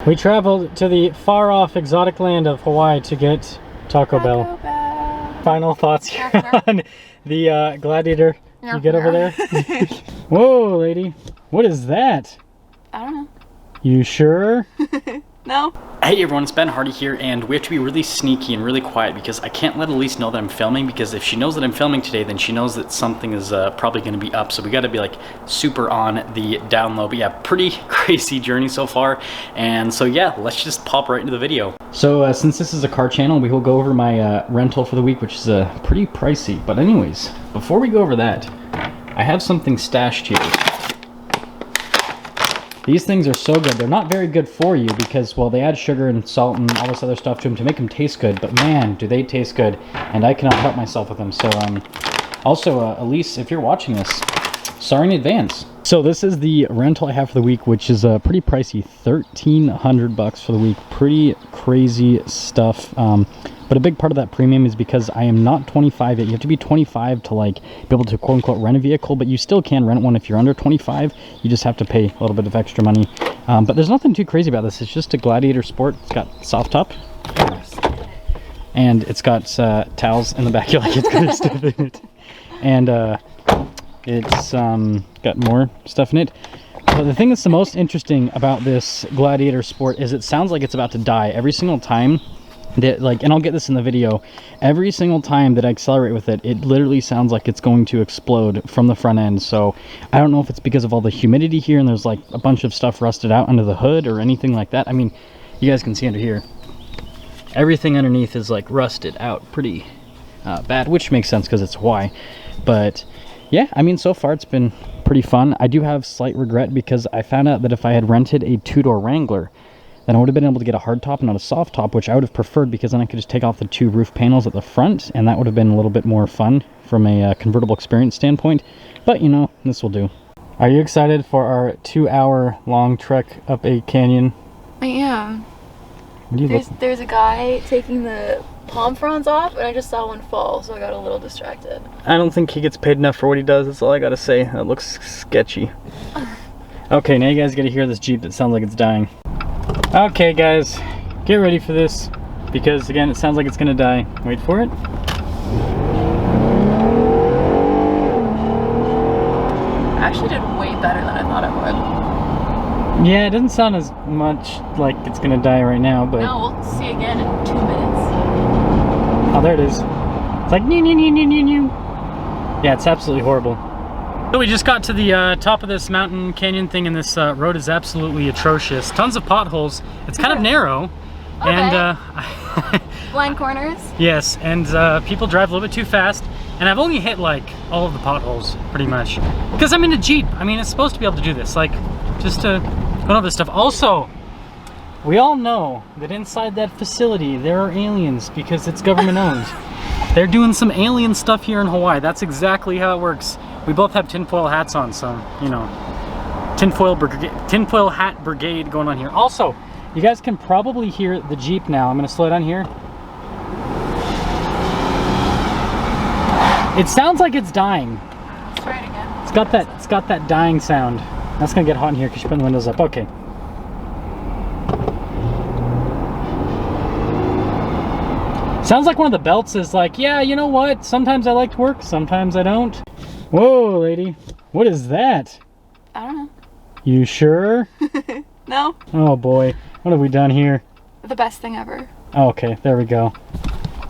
We traveled to the far-off exotic land of Hawaii to get Taco Bell. Final thoughts here on the Gladiator. You get over there? Whoa, lady. What is that? I don't know. You sure? No. Hey everyone, it's Ben Hardy here, and we have to be really sneaky and really quiet because I can't let Elise know that I'm filming, because if she knows that I'm filming today, then she knows that something is probably going to be up, so we got to be like super on the down low. But yeah, pretty crazy journey so far, and so yeah, let's just pop right into the video. So since this is a car channel, we will go over my rental for the week, which is pretty pricey. But anyways, before we go over that, I have something stashed here. These things are so good. They're not very good for you because, well, they add sugar and salt and all this other stuff to them to make them taste good. But man, do they taste good. And I cannot help myself with them. So, also, Elise, if you're watching this, sorry in advance. So this is the rental I have for the week, which is pretty pricey. $1,300 for the week. Pretty crazy stuff. But a big part of that premium is because I am not 25 yet. You have to be 25 to like be able to quote unquote rent a vehicle, but you still can rent one if you're under 25. You just have to pay a little bit of extra money. But there's nothing too crazy about this. It's just a Gladiator Sport. It's got soft top. And it's got towels in the back. You're like, it's got stuff in it. And it's got more stuff in it. But the thing that's the most interesting about this Gladiator Sport is it sounds like it's about to die every single time. That, like, and I'll get this in the video, every single time that I accelerate with it, it literally sounds like it's going to explode from the front end. So I don't know if it's because of all the humidity here and there's like a bunch of stuff rusted out under the hood or anything like that. I mean, you guys can see under here, everything underneath is like rusted out pretty bad, which makes sense because it's Hawaii. But yeah, I mean, so far it's been pretty fun. I do have slight regret because I found out that if I had rented a two-door Wrangler, then I would have been able to get a hard top and not a soft top, which I would have preferred because then I could just take off the two roof panels at the front, and that would have been a little bit more fun from a convertible experience standpoint. But, you know, this will do. Are you excited for our 2-hour long trek up a canyon? I am. What do you There's a guy taking the palm fronds off, and I just saw one fall, so I got a little distracted. I don't think he gets paid enough for what he does. That's all I gotta say. That looks sketchy. Okay, now you guys gotta hear this Jeep that sounds like it's dying. Okay guys, get ready for this, because again, it sounds like it's gonna die. Wait for it. I actually did way better than I thought I would. Yeah, it doesn't sound as much like it's gonna die right now, but... No, we'll see again in 2 minutes. Oh, there it is. It's like, new, new, new, new, new, new. Yeah, it's absolutely horrible. So we just got to the top of this mountain canyon thing, and this road is absolutely atrocious. Tons of potholes. It's kind of narrow. Okay. And Blind corners? yes, and people drive a little bit too fast. And I've only hit like all of the potholes pretty much. Because I'm in a Jeep. I mean, it's supposed to be able to do this. Like, just to go over this stuff. Also, we all know that inside that facility there are aliens because it's government owned. They're doing some alien stuff here in Hawaii. That's exactly how it works. We both have tinfoil hats on, so, you know, tinfoil hat brigade going on here. Also, you guys can probably hear the Jeep now. I'm gonna slow down here. It sounds like it's dying. Let's try it again. It's got that dying sound. That's gonna get hot in here because you're putting the windows up. Okay. Sounds like one of the belts is like, yeah, you know what? Sometimes I like to work, sometimes I don't. Whoa, lady. What is that? I don't know. You sure? No. Oh boy. What have we done here? The best thing ever. Oh, okay, there we go.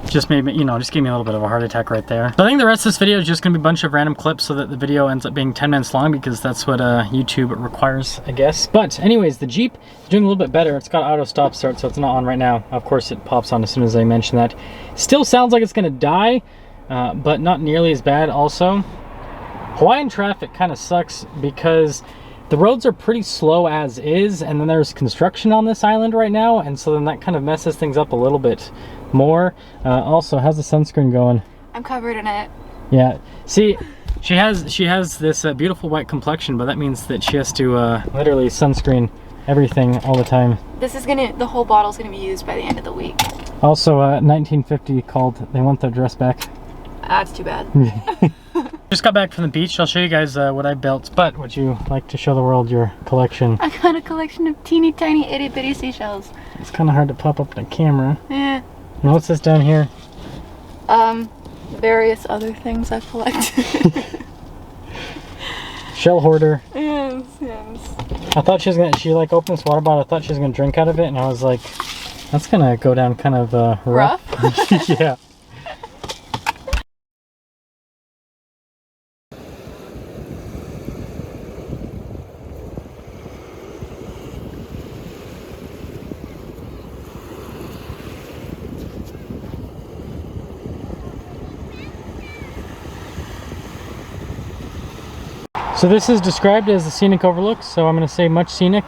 Just made me, you know, just gave me a little bit of a heart attack right there. So I think the rest of this video is just going to be a bunch of random clips so that the video ends up being 10 minutes long because that's what YouTube requires, I guess. But anyways, the Jeep is doing a little bit better. It's got auto stop start, so it's not on right now. Of course, it pops on as soon as I mention that. Still sounds like it's going to die, but not nearly as bad also. Hawaiian traffic kind of sucks because the roads are pretty slow as is, and then there's construction on this island right now, and so then that kind of messes things up a little bit more. Also, how's the sunscreen going? I'm covered in it. Yeah, see, she has this beautiful white complexion, but that means that she has to literally sunscreen everything all the time. The whole bottle's gonna be used by the end of the week. Also, 1950 called, they want their dress back. That's too bad. Just got back from the beach. I'll show you guys what I built. But would you like to show the world your collection? I got a collection of teeny tiny itty bitty seashells. It's kind of hard to pop up in a camera. Yeah. And what's this down here? Various other things I've collected. Shell hoarder. Yes, yes. I thought she was gonna, she like opened this water bottle. I thought she was gonna drink out of it, and I was like, that's gonna go down kind of rough. Yeah. So this is described as a scenic overlook, so I'm going to say much scenic,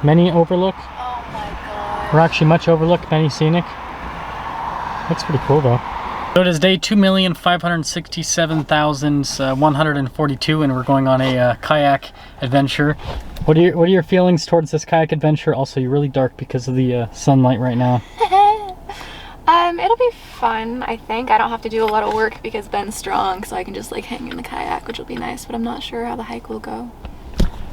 many overlook. Oh my god. Or actually much overlook, many scenic. Looks pretty cool though. So it is day 2,567,142 and we're going on a kayak adventure. What are your feelings towards this kayak adventure? Also, you're really dark because of the sunlight right now. It'll be fun, I think. I don't have to do a lot of work because Ben's strong, so I can just like hang in the kayak, which will be nice, but I'm not sure how the hike will go.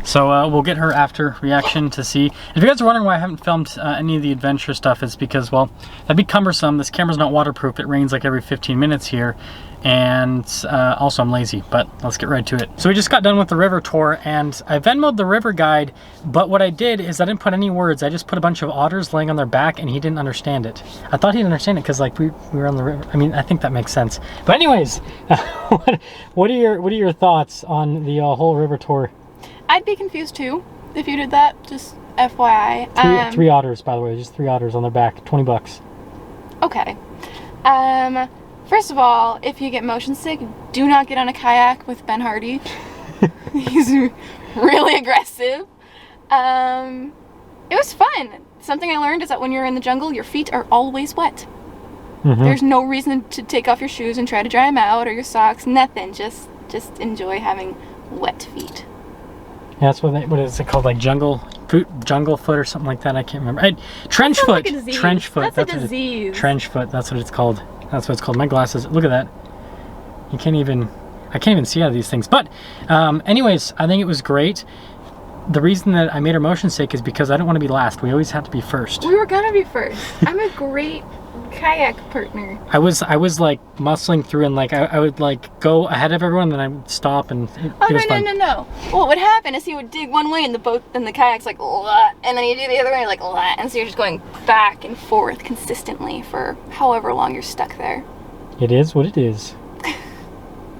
So we'll get her after reaction to see. If you guys are wondering why I haven't filmed any of the adventure stuff, it's because, well, that'd be cumbersome. This camera's not waterproof. It rains like every 15 minutes here. And also I'm lazy, but let's get right to it. So we just got done with the river tour and I Venmo'd the river guide, but what I did is I didn't put any words. I just put a bunch of otters laying on their back and he didn't understand it. I thought he'd understand it because like we were on the river. I mean, I think that makes sense. But anyways, what are your thoughts on the whole river tour? I'd be confused too if you did that, just FYI. Three otters, by the way, just 3 otters on their back, 20 bucks. Okay. First of all, if you get motion sick, do not get on a kayak with Ben Hardy. He's really aggressive. It was fun. Something I learned is that when you're in the jungle, your feet are always wet. There's no reason to take off your shoes and try to dry them out, or your socks, nothing. Just enjoy having wet feet. Yeah, that's what is it called, like jungle foot or something like that? I can't remember. Trench foot. Like a disease. Trench foot. That's a disease. Trench foot. That's what it's called. That's what it's called. My glasses. Look at that. I can't even see out of these things. But anyways, I think it was great. The reason that I made her motion sick is because I don't want to be last. We always have to be first. We were gonna be first. I'm a great kayak partner. I was like muscling through and like I would like go ahead of everyone, then I would stop and it was fun. No. What would happen is he would dig one way and the kayak's like, and then you do the other way like, and so you're just going back and forth consistently for however long you're stuck there. It is what it is.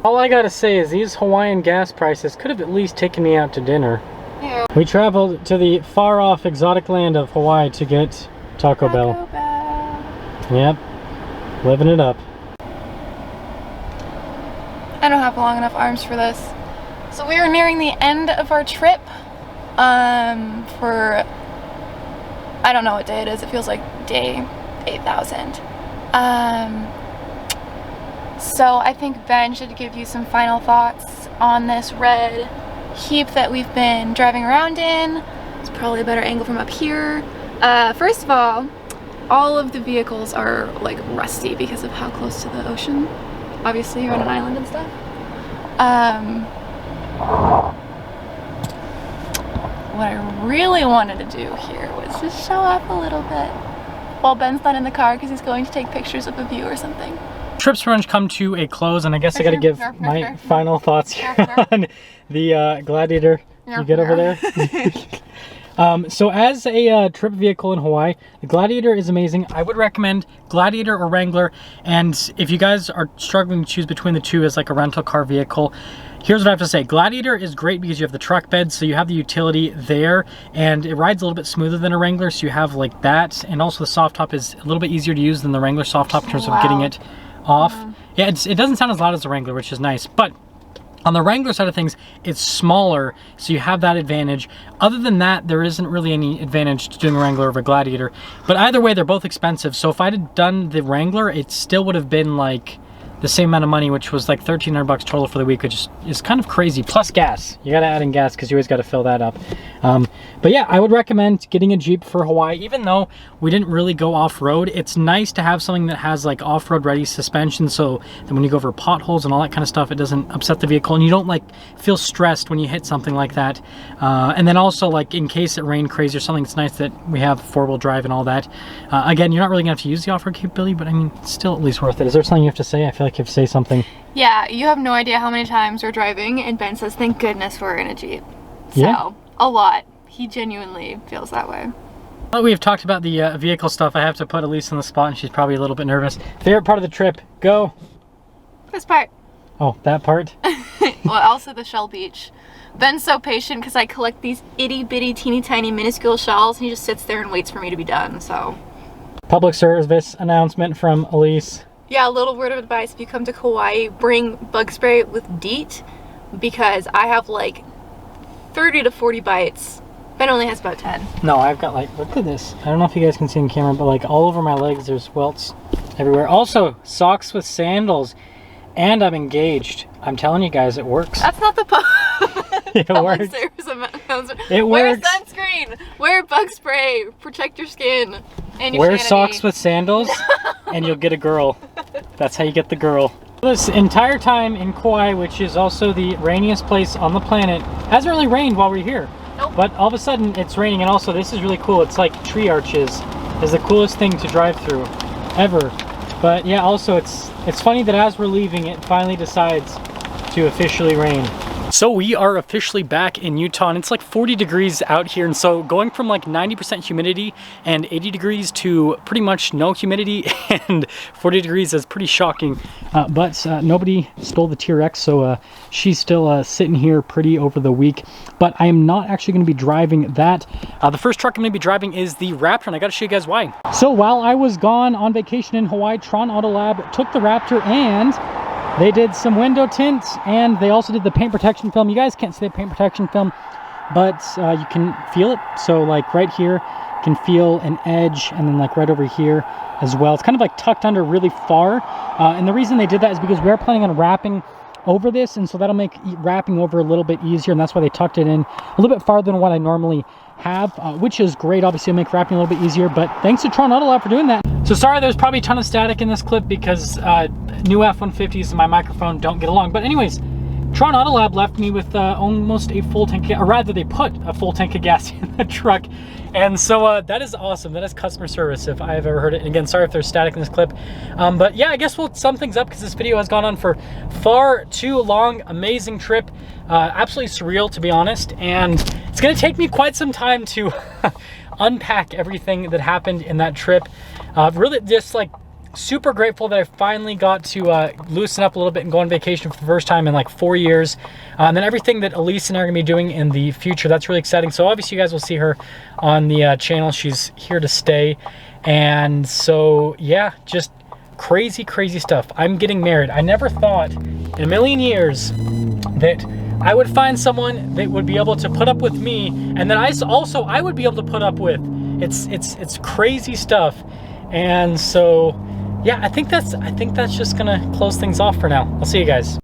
All I gotta say is these Hawaiian gas prices could have at least taken me out to dinner. Yeah. We traveled to the far off exotic land of Hawaii to get Taco Bell. Yep, living it up. I don't have long enough arms for this. So we are nearing the end of our trip. For I don't know what day it is. It feels like day 8,000. So I think Ben should give you some final thoughts on this red heap that we've been driving around in. It's probably a better angle from up here. First of all of the vehicles are like rusty because of how close to the ocean. Obviously, you're on an island and stuff. What I really wanted to do here was just show off a little bit while Ben's not in the car because he's going to take pictures of a view or something. Trip's pretty much come to a close, and I guess I gotta give my final thoughts here on the Gladiator. You get over there? So as a trip vehicle in Hawaii, the Gladiator is amazing. I would recommend Gladiator or Wrangler, and if you guys are struggling to choose between the two as like a rental car vehicle, here's what I have to say. Gladiator is great because you have the truck bed, so you have the utility there, and it rides a little bit smoother than a Wrangler, so you have like that, and also the soft top is a little bit easier to use than the Wrangler soft top in terms of getting it off. Yeah, it doesn't sound as loud as the Wrangler, which is nice, but on the Wrangler side of things, it's smaller, so you have that advantage. Other than that, there isn't really any advantage to doing a Wrangler over a Gladiator. But either way, they're both expensive. So if I had done the Wrangler, it still would have been like the same amount of money, which was like $1,300 total for the week, which is kind of crazy. Plus gas. You gotta add in gas because you always gotta fill that up. But yeah, I would recommend getting a Jeep for Hawaii. Even though we didn't really go off-road, it's nice to have something that has like off-road ready suspension, so that when you go over potholes and all that kind of stuff, it doesn't upset the vehicle and you don't like feel stressed when you hit something like that. And then also, like, in case it rained crazy or something, it's nice that we have four-wheel drive and all that. Again, you're not really gonna have to use the off-road capability, but I mean, it's still at least worth it. Is there something you have to say? I feel like you have to say something. Yeah, you have no idea how many times we're driving and Ben says, thank goodness we're in a Jeep. So, yeah. A lot. He genuinely feels that way. Well, we've talked about the vehicle stuff. I have to put Elise on the spot, and she's probably a little bit nervous. Favorite part of the trip? Go. This part. Oh, that part? Well, also the shell beach. Ben's so patient because I collect these itty bitty teeny tiny minuscule shells and he just sits there and waits for me to be done, so. Public service announcement from Elise. Yeah, a little word of advice: if you come to Kauai, bring bug spray with DEET, because I have like 30 to 40 bites. Ben only has about 10. No, I've got like, look at this. I don't know if you guys can see in camera, but like all over my legs there's welts everywhere. Also, socks with sandals, and I'm engaged. I'm telling you guys, it works. That's not the It works. It Wear works. sunscreen, wear bug spray, protect your skin and your Wear sanity. socks with sandals and you'll get a girl. That's how you get the girl. This entire time in Kauai, which is also the rainiest place on the planet, hasn't really rained while we're here. Nope. But all of a sudden it's raining, and also this is really cool. It's like tree arches. It's the coolest thing to drive through ever. But yeah, also it's funny that as we're leaving, it finally decides to officially rain. So we are officially back in Utah, and it's like 40 degrees out here, and so going from like 90% humidity and 80 degrees to pretty much no humidity and 40 degrees is pretty shocking. But nobody stole the T-Rex, so she's still sitting here pretty over the week. But I am not actually going to be driving that. The first truck I'm going to be driving is the Raptor, and I got to show you guys why. So while I was gone on vacation in Hawaii, Tron Auto Lab took the Raptor and they did some window tints, and they also did the paint protection film. You guys can't see the paint protection film, but you can feel it. So like right here, you can feel an edge, and then like right over here as well. It's kind of like tucked under really far. And the reason they did that is because we're planning on wrapping over this, and so that'll make wrapping over a little bit easier, and that's why they tucked it in a little bit farther than what I normally have, which is great. Obviously it'll make wrapping a little bit easier, but thanks to Tron Auto Lab for doing that. So sorry there's probably a ton of static in this clip because new F-150s and my microphone don't get along. But anyways, Tron Auto Lab left me with almost a full tank, or rather they put a full tank of gas in the truck. And so that is awesome. That is customer service if I've ever heard it. And again, sorry if there's static in this clip. But yeah, I guess we'll sum things up because this video has gone on for far too long. Amazing trip. Absolutely surreal, to be honest. And it's gonna take me quite some time to unpack everything that happened in that trip. Really just like super grateful that I finally got to loosen up a little bit and go on vacation for the first time in like 4 years. And then everything that Elise and I are gonna be doing in the future, that's really exciting. So obviously you guys will see her on the channel. She's here to stay. And so yeah, just crazy, crazy stuff. I'm getting married. I never thought in a million years that I would find someone that would be able to put up with me, and then I would be able to put up with. It's crazy stuff. And so yeah, I think that's just gonna close things off for now. I'll see you guys.